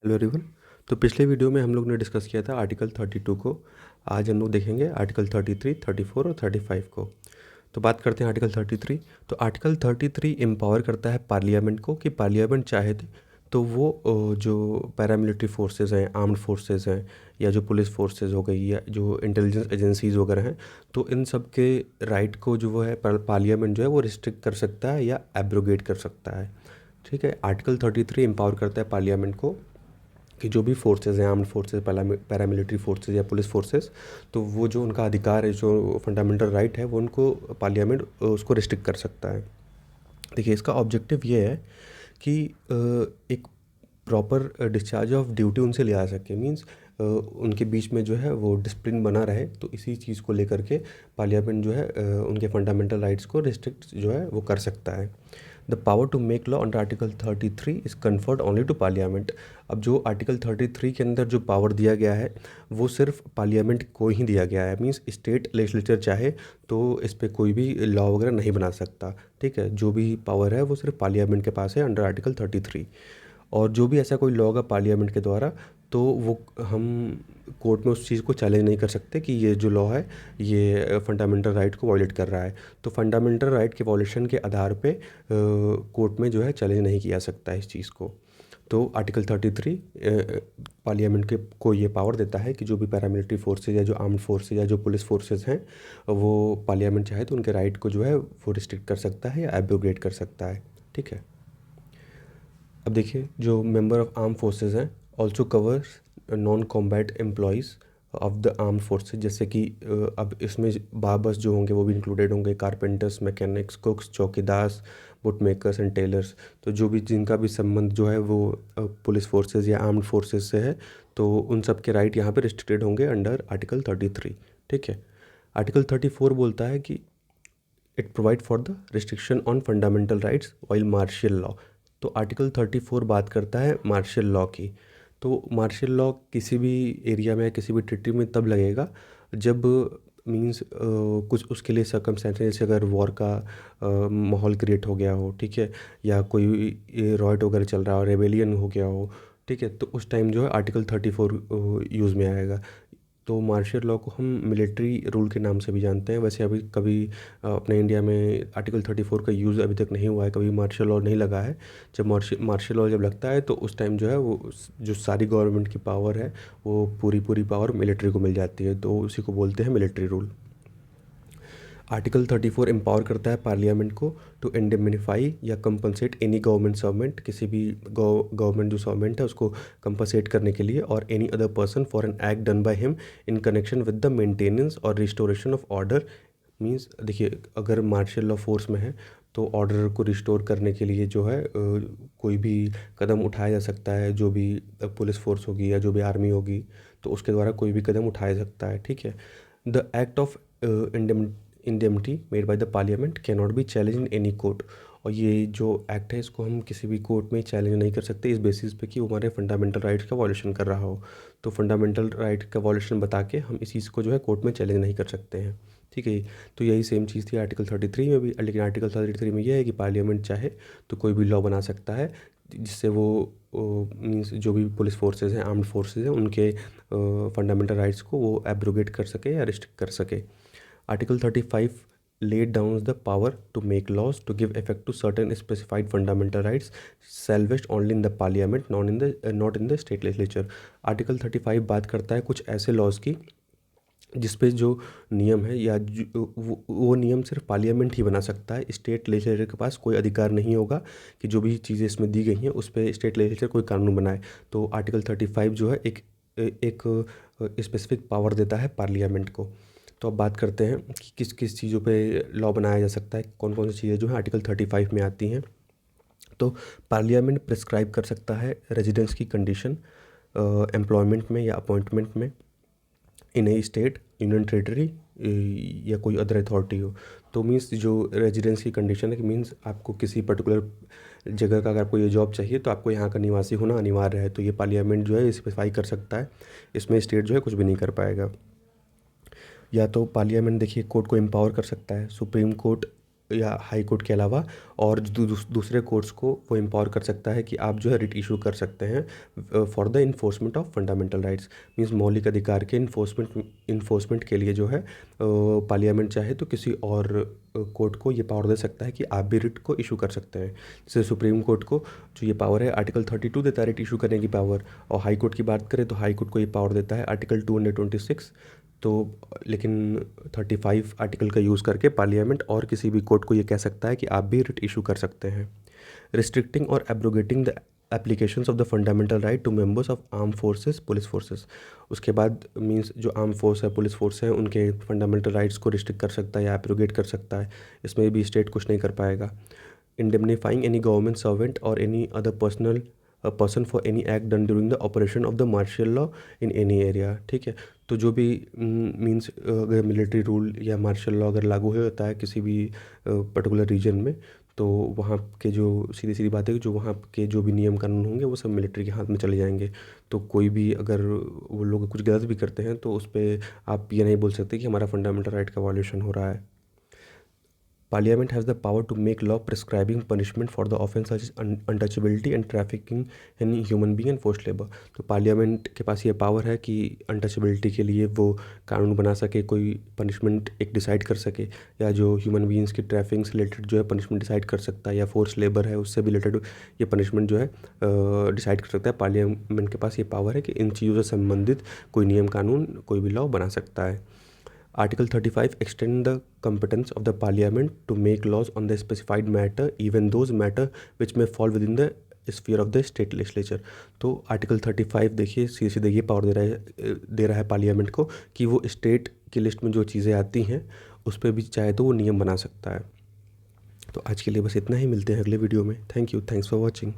Hello everyone. तो पिछले video में हम लोग ने डिस्कस किया था आर्टिकल 32 को। आज हम लोग देखेंगे आर्टिकल 33, 34 और 35 को। तो बात करते हैं आर्टिकल 33। तो आर्टिकल 33 एम्पावर करता है पार्लियामेंट को कि पार्लियामेंट चाहे तो वो जो पैरामिलिट्री फोर्सेस हैं, आर्म्ड फोर्सेस हैं, या जो पुलिस फोर्सेस हो गई, या जो इंटेलिजेंस एजेंसीज वगैरह हैं, तो इन सब के राइट को जो वो है पार्लियामेंट जो है वो रिस्ट्रिक्ट कर सकता है या एब्रोगेट कर सकता है। ठीक है, आर्टिकल 33 एम्पावर करता है पार्लियामेंट को कि जो भी फोर्सेस हैं, आर्म्ड फोर्सेस, पैरामिलिट्री फोर्सेस या पुलिस फोर्सेस, तो वो जो उनका अधिकार है, जो फंडामेंटल राइट है, वो उनको पार्लियामेंट उसको रिस्ट्रिक्ट कर सकता है। देखिए, इसका ऑब्जेक्टिव ये है कि एक प्रॉपर डिस्चार्ज ऑफ ड्यूटी उनसे लिया जा सके। मींस उनके बीच में जो है वो डिसिप्लिन बना रहे। तो इसी चीज़ को लेकर के पार्लियामेंट जो है उनके फंडामेंटल राइट्स को रिस्ट्रिक्ट जो है वो कर सकता है। The power to make law under article 33 is conferred only to parliament. अब जो आर्टिकल 33 के अंदर जो पावर दिया गया है वो सिर्फ पार्लियामेंट को ही दिया गया है। मींस स्टेट लेजिस्लेचर चाहे तो इस पर कोई भी लॉ वगैरह नहीं बना सकता। ठीक है, जो भी पावर है वो सिर्फ पार्लियामेंट के पास है अंडर आर्टिकल 33। और जो भी ऐसा कोई लॉ होगा पार्लियामेंट के द्वारा, तो वो हम कोर्ट में उस चीज़ को चैलेंज नहीं कर सकते कि ये जो लॉ है ये फंडामेंटल राइट को वायलेट कर रहा है। तो फंडामेंटल राइट के वायलेशन के आधार पे कोर्ट में जो है चैलेंज नहीं किया सकता है इस चीज़ को। तो आर्टिकल 33 पार्लियामेंट के को ये पावर देता है कि जो भी पैरामिलिट्री फोर्सेज या जो आर्म्ड फोर्सेज या जो पुलिस फोर्सेज हैं, वो पार्लियामेंट चाहे तो उनके राइट को जो है वो रिस्ट्रिक्ट कर सकता है या एब्रोगेट कर सकता है। ठीक है, अब देखिए, जो मेंबर ऑफ आर्म फोर्सेस हैं also covers non combat employees of the arm forces. जैसे कि अब इसमें बाबर्स जो होंगे वो भी इंक्लूडेड होंगे, कारपेंटर्स, मैकेनिक्स, कुक्स, चौकीदार, बुट मेकर्स एंड टेलर्स। तो जो भी जिनका भी संबंध जो है वो पुलिस फोर्सेज या आर्म्ड फोर्सेज से है, तो उन सब के राइट यहाँ पे रिस्ट्रिक्टेड होंगे अंडर आर्टिकल 33। ठीक है, आर्टिकल 34 बोलता है कि it provide for the restriction on fundamental rights while martial law. तो आर्टिकल 34 बात करता है मार्शियल लॉ की। तो मार्शियल लॉ किसी भी एरिया में, किसी भी टेरिटरी में तब लगेगा जब मींस कुछ उसके लिए सर्कमस्टेंसेस, जैसे अगर वॉर का माहौल क्रिएट हो गया हो, ठीक है, या कोई रॉयट वगैरह चल रहा हो, रेबेलियन हो गया हो, ठीक है, तो उस टाइम जो है आर्टिकल 34 यूज़ में आएगा। तो मार्शियल लॉ को हम मिलिट्री रूल के नाम से भी जानते हैं। वैसे अभी कभी अपने इंडिया में आर्टिकल 34 का यूज़ अभी तक नहीं हुआ है, कभी मार्शियल लॉ नहीं लगा है। जब मार्शियल लॉ जब लगता है तो उस टाइम जो है वो जो सारी गवर्नमेंट की पावर है वो पूरी पूरी पावर मिलिट्री को मिल जाती है, तो उसी को बोलते हैं मिलिट्री रूल। आर्टिकल 34 एम्पावर करता है पार्लियामेंट को टू इंडेमनिफाई या कंपनसेट एनी गवर्नमेंट सर्वेंट, किसी भी गवर्नमेंट जो सर्वेंट है उसको कंपनसेट करने के लिए, और any other person for an act done by him in connection with the maintenance और रिस्टोरेशन ऑफ ऑर्डर। मींस देखिए, अगर मार्शल लॉ फोर्स में है तो ऑर्डर को रिस्टोर करने के लिए जो है कोई भी कदम उठाया जा सकता है। जो भी पुलिस फोर्स होगी या जो भी आर्मी होगी, तो उसके द्वारा कोई भी कदम उठाया जा सकता है। ठीक है, the act of indemnity made by the parliament can not be challenge in any court. और ये जो एक्ट है इसको हम किसी भी कोर्ट में चैलेंज नहीं कर सकते इस बेसिस पे कि वो हमारे फंडामेंटल राइट्स का वॉल्यूशन कर रहा हो। तो फंडामेंटल राइट का वॉल्यूशन बता के हम इस चीज़ को जो है कोर्ट में चैलेंज नहीं कर सकते हैं। ठीक है, तो यही सेम चीज़ थी आर्टिकल 33 में भी। लेकिन आर्टिकल 33 में यह है कि पार्लियामेंट चाहे तो कोई भी लॉ बना सकता है जिससे वो मीन्स जो भी पुलिस फोर्सेज हैं, आर्म्ड फोर्सेज हैं, उनके फंडामेंटल राइट्स को वो एब्रोगेट कर सके या रिस्ट्रिक्ट कर सके। Article 35 laid down the power to make laws to give effect to certain specified fundamental rights salvaged only in the parliament, not in the state legislature. Article 35 बात करता है कुछ ऐसे लॉज की जिस पे जो नियम है या वो नियम सिर्फ पार्लियामेंट ही बना सकता है। स्टेट लेजिस्लेचर के पास कोई अधिकार नहीं होगा कि जो भी चीज़ें इसमें दी गई हैं उस पर स्टेट लेजिस्लेचर कोई कानून बनाए। तो आर्टिकल 35 जो है एक स्पेसिफिक पावर देता है पार्लियामेंट को। तो अब बात करते हैं कि किस किस चीज़ों पे लॉ बनाया जा सकता है, कौन कौन सी चीज़ें जो है आर्टिकल 35 में आती हैं। तो पार्लियामेंट प्रिस्क्राइब कर सकता है रेजिडेंस की कंडीशन एम्प्लॉयमेंट में या अपॉइंटमेंट में इन ए स्टेट, यूनियन टेरेटरी या कोई अदर अथॉरिटी हो। तो मीन्स जो रेजिडेंस की कंडीशन है कि मीन्स आपको किसी पर्टिकुलर जगह का अगर आपको ये जॉब चाहिए तो आपको यहाँ का निवासी होना अनिवार्य है। तो ये पार्लियामेंट जो है स्पेसिफाई कर सकता है, इसमें स्टेट जो है कुछ भी नहीं कर पाएगा। या तो पार्लियामेंट देखिए कोर्ट को एम्पावर कर सकता है। सुप्रीम कोर्ट या हाई कोर्ट के अलावा और दूसरे कोर्ट्स को वो एम्पावर कर सकता है कि आप जो है रिट इशू कर सकते हैं for the enforcement of fundamental rights. Means मौलिक अधिकार के इन्फोर्समेंट के लिए जो है पार्लियामेंट चाहे तो किसी और कोर्ट को ये पावर दे सकता है कि आप भी रिट को इशू कर सकते हैं। जैसे सुप्रीम कोर्ट को जो ये पावर है आर्टिकल 32 देता है रिट इशू करने की पावर, और हाई कोर्ट की बात करें तो हाई कोर्ट को ये पावर देता है आर्टिकल 226। तो लेकिन 35 आर्टिकल का यूज़ करके पार्लियामेंट और किसी भी कोर्ट को ये कह सकता है कि आप भी रिट इशू कर सकते हैं। रिस्ट्रिक्टिंग और abrogating the applications of the fundamental right to members of arm forces police forces. उसके बाद मींस जो आर्म फोर्स है पुलिस फोर्स है उनके फंडामेंटल राइट्स को रिस्ट्रिक्ट कर सकता है या एब्रोगेट कर सकता है, इसमें भी स्टेट कुछ नहीं कर पाएगा। इंडेमनीफाइंग एनी गवर्नमेंट सर्वेंट और any other person for any act done during the operation of the martial law in any area. ठीक है, तो जो भी मींस अगर मिलिट्री रूल या मार्शल लॉ अगर लागू होता है किसी भी पर्टिकुलर रीजन में, तो वहाँ के जो सीधी सीधी बात है जो वहाँ के जो भी नियम कानून होंगे वो सब मिलिट्री के हाथ में चले जाएंगे। तो कोई भी अगर वो लोग कुछ गलत भी करते हैं तो उस पर आप ये नहीं बोल सकते कि हमारा फंडामेंटल राइट का वायलेशन हो रहा है। Parliament has the power to make law prescribing punishment for the offence such as untouchability and trafficking in human being and forced labor। तो पार्लियामेंट के पास ये पावर है कि अनटचेबिलिटी के लिए वो कानून बना सके, कोई पनिशमेंट एक डिसाइड कर सके, या जो ह्यूमन बींग्स की ट्रैफिकिंग से रिलेटेड जो है पनिशमेंट डिसाइड कर सकता है, या फोर्स लेबर है उससे भी रिलेटेड ये पनिशमेंट जो है डिसाइड कर सकता है। पार्लियामेंट के पास ये पावर है कि इन चीज़ों से संबंधित कोई नियम कानून कोई भी लॉ बना सकता है। Article 35 extend the competence of the Parliament to make laws on the specified matter, even those matter which may fall within the sphere of the state legislature. तो आर्टिकल 35 देखिए सीधे सीधे ये पावर दे रहा है पार्लियामेंट को कि वो स्टेट की लिस्ट में जो चीज़ें आती हैं उस पर भी चाहे तो वो नियम बना सकता है। तो आज के लिए बस इतना ही, मिलते हैं अगले वीडियो में। Thank you, thanks for watching.